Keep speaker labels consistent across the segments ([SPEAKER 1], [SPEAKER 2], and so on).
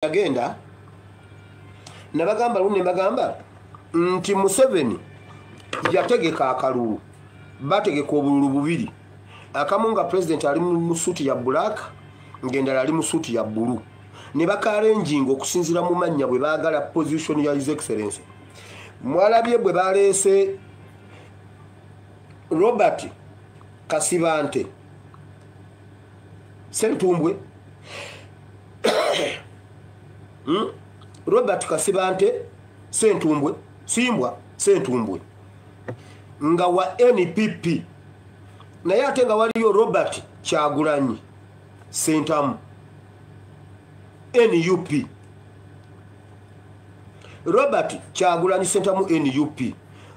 [SPEAKER 1] Agenda nabagamba lunne bagamba nti Museveni yategeka akalulu bategeka obululu bubiri akamu nga president ali mu suti ya black ngenda ali mu suti ya blue ne bakarenjinga okusinzira mu manya bwe baagala position ya his excellency mwalabye bwe balese Robert Kasibante Sentumbwe Robert Kasibante Sentumbwe Simbwa Sentumbwe nga wa NPP naye ate nga waliyo Robert Kyagulanyi Sentamu NUP Robert Kyagulanyi Sentamu NUP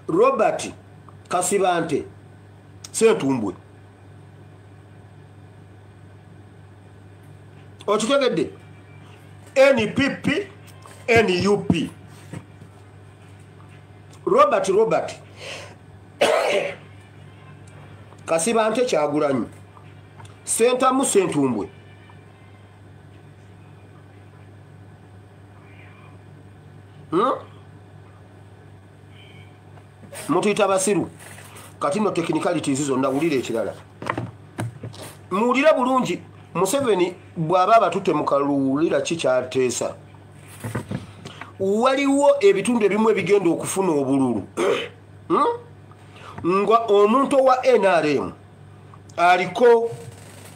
[SPEAKER 1] Robert Kasibante Sentumbwe okitegedde NPP NUP Robert Kasibante Kyagulanyi Sentamu Sentumbwe Mutuyita basiru kati no technicalities zonna wulira ekirala muwulira bulungi Museveni bw'aba batutte mu kalulira kikyateesa waliwo ebitundu ebimu ebigenda okufuna obululu nga omuntu wa NRM aliko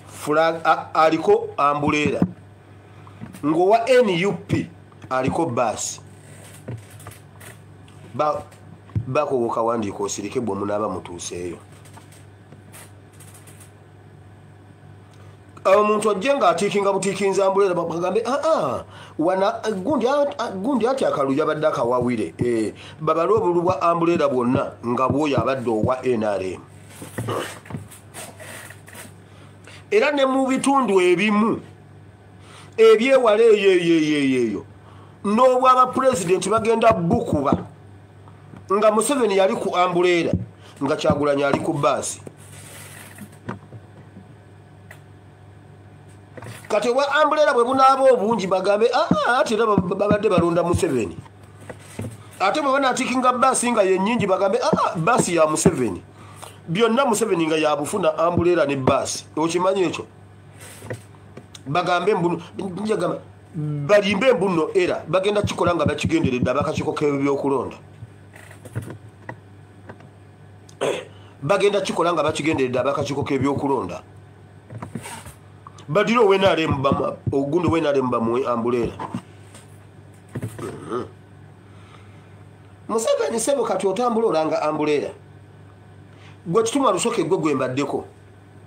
[SPEAKER 1] flag aliko ambulera ngo wa NUP aliko basi bako wokawandiko osirike bwo munaba mutuuseeyo omuntu ajjenga atikinga butikinza ambulera bagambe wana gundi ati akaluya abadde akawawire babala obululu bwa ambulera bwonna nga bwoyo abadde owa NRM era ne mu bitundu ebimu ebyewala eyo n'obwaba president bagenda bukuba nga Museveni yali ku ambulera nga Kyagulanyi ali ku basi kati wa ambulera bwe bunaaba obungi bagambe ate babadde balonda Museveni ate bwe banatikinga basi nga yennyingi bagambe basi ya Museveni byonna Museveni nga yabufuna ambulera ne basi okimanyi ekyo bagambe mbuno njagamba balimbe mbuno era bagenda kikola nga bakigenderedde abakakiko k'ebyokulonda bagenda kikola nga bakigenderedde abakakiko k'ebyokulonda badiro wenale mbama ogundo wenale mbamu ambulera Museveni sebo kati otambula olanga ambulera gwe kituma lusoke gwe gwembaddeko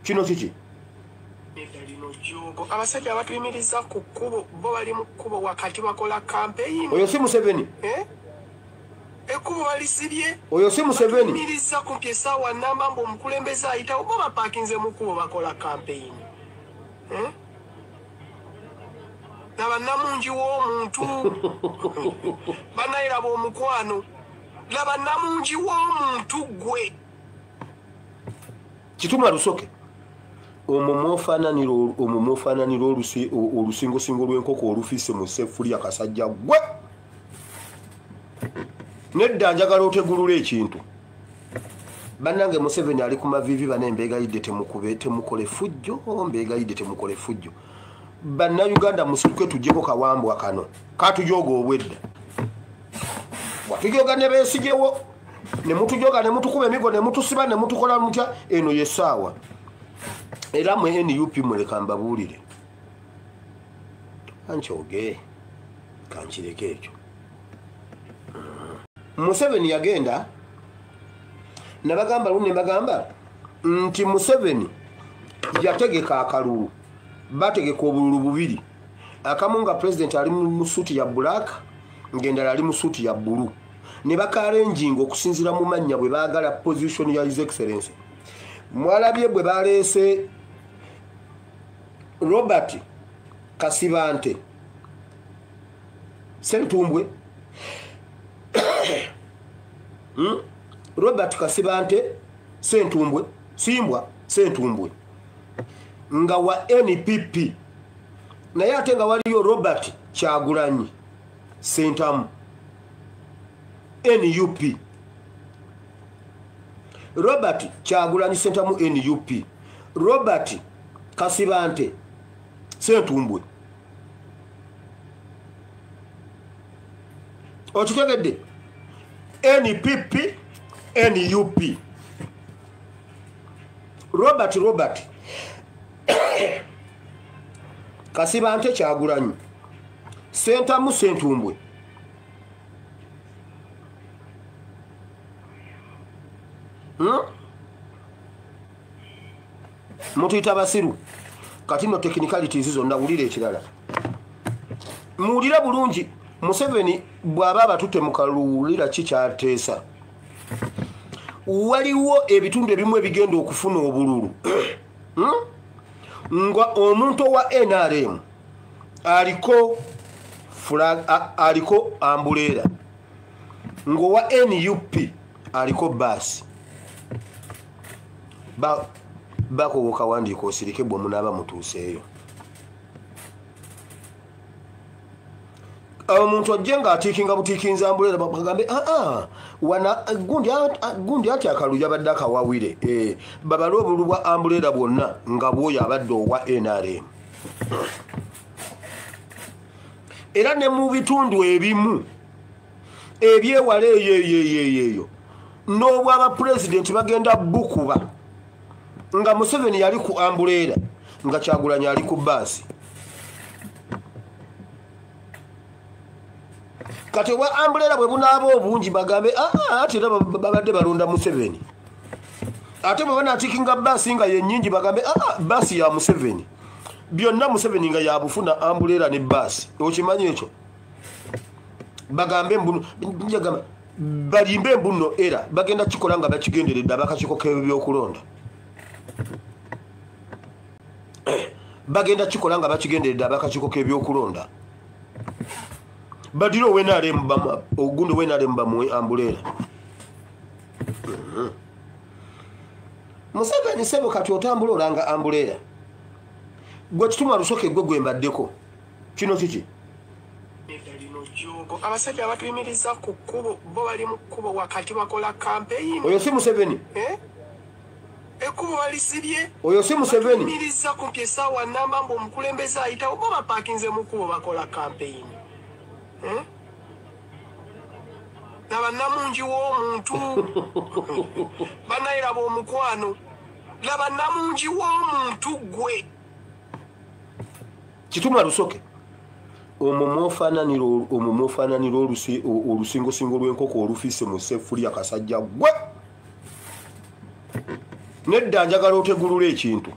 [SPEAKER 1] kino kiki
[SPEAKER 2] abasajja abatuyimiriza ku kkubo bo bali mu kkubo wakati bakola campaign
[SPEAKER 1] oyo si Museveni
[SPEAKER 2] ekkubo balisibye
[SPEAKER 1] oyo si Museveni
[SPEAKER 2] batuyimiriza ku mpyesawa namba mbu omukulembeze ayitawo bo bapakinze mu kkubo bakola campaign laba namungi w'omuntu banayiraba omukwano laba namungi w'omuntu gwe
[SPEAKER 1] kituma lusoke omumwofaananira olusingosingo lw'enkoko olufise mu sefuli akasajja gwe nedda njagala otegulula ekintu bannange Museveni ali ku mavivi bana embeegayidde temukole fujjo mbeegayidde temukole fujjo bannayuganda musituke tujjeko kawambwa kano katujoga obwedda watujoga ne beesigewo ne mutujoga ne mutukuba emigo ne mutusiba ne mutukola mutya eno yessaawa era mu NUP muleka mbabuulire ankyoge kankireke ekyo Museveni yagenda nabagamba lunne bagamba nti Museveni yategeka akalulu bategeka obululu bubiri akamu nga president ali mu suti ya black ngenda ali mu suti ya blue ne bakarenjinga okusinzira mu manya bwe baagala position ya his excellency mwalabye bwe balese Robert Kasibante Sentumbwe Robert Kasibante Sentumbwe Simbwa Sentumbwe nga wa NPP naye ate nga waliyo Robert Kyagulanyi Sentamu NUP. Robert Kyagulanyi Sentamu NUP. Robert Kasibante Sentumbwe. Okitegedde? NPP NUP. Robert Kasibante Kyagulanyi Sentamu Sentumbwe. Mutuyita basiru kati no technicalities zonna wulira ekirala muwulira bulungi. Museveni bw'aba abatutte mu kaluulira kikyateesa. Waliwo ebitundu ebimu ebigenda okufuna obululu nga omuntu wa NRM aliko ambuleera ng'owa NUP aliko baasi. Bakowo kawandiika osirike bwe munaaba mutuuseeyo. Omuntu ajje ng'atiikinga butiikinza ambuleera bagambe wana gundi ati akaluya abadde akawawire babale obululu bwa ambuleera bwonna nga bwoyo abadde owa NRM. Era ne mu bitundu ebimu ebyewala eyo n'obwaba pulezidenti bagenda bukuba nga Museveni yali ku ambuleera nga Kyagulanyi ali ku baasi. Kati wa ambuleera bwe bunaaba obungi bagambe ate era babadde balonda Museveni. Ate bwe banaatikinga baasi nga yennyingi bagambe baasi ya Museveni. Byonna Museveni nga yabufuna ambuleera ne baasi. Okimanyi ekyo? Bagambe mbuno njagamba balimbe mbuno era bagenda kikola nga bakigenderedde abakakiko k'ebyokulonda. Bagenda kikola nga bakigenderedde abakakiko k'ebyokulonda. Badiro wenarem bama ogundo wenarem bamu ambuleera. Museveni sebo kati otambula olanga ambuleera. Gwe kituma lusoke gwe gwembaddeko. Kino kiki?
[SPEAKER 2] Abasajja abatuyimiriza ku kkubo bo bali mu kkubo wakati bakola campaign.
[SPEAKER 1] Oyo si Museveni.
[SPEAKER 2] Ekkubo balisibye.
[SPEAKER 1] Oyo si Museveni.
[SPEAKER 2] Batuyimiriza ku mpisa wa namba mbu omukulembeze ayitawo bo bapakinze mu kkubo bakola campaign. Laba namungi w'omuntu banayiraba omukwano. Laba namungi w'omuntu gwe.
[SPEAKER 1] Kituma lusoke. Omumofananiro olusingo lw'enkoko olufise mu sefuli akasajja gwe. Nedda njagala otegulula ekintu.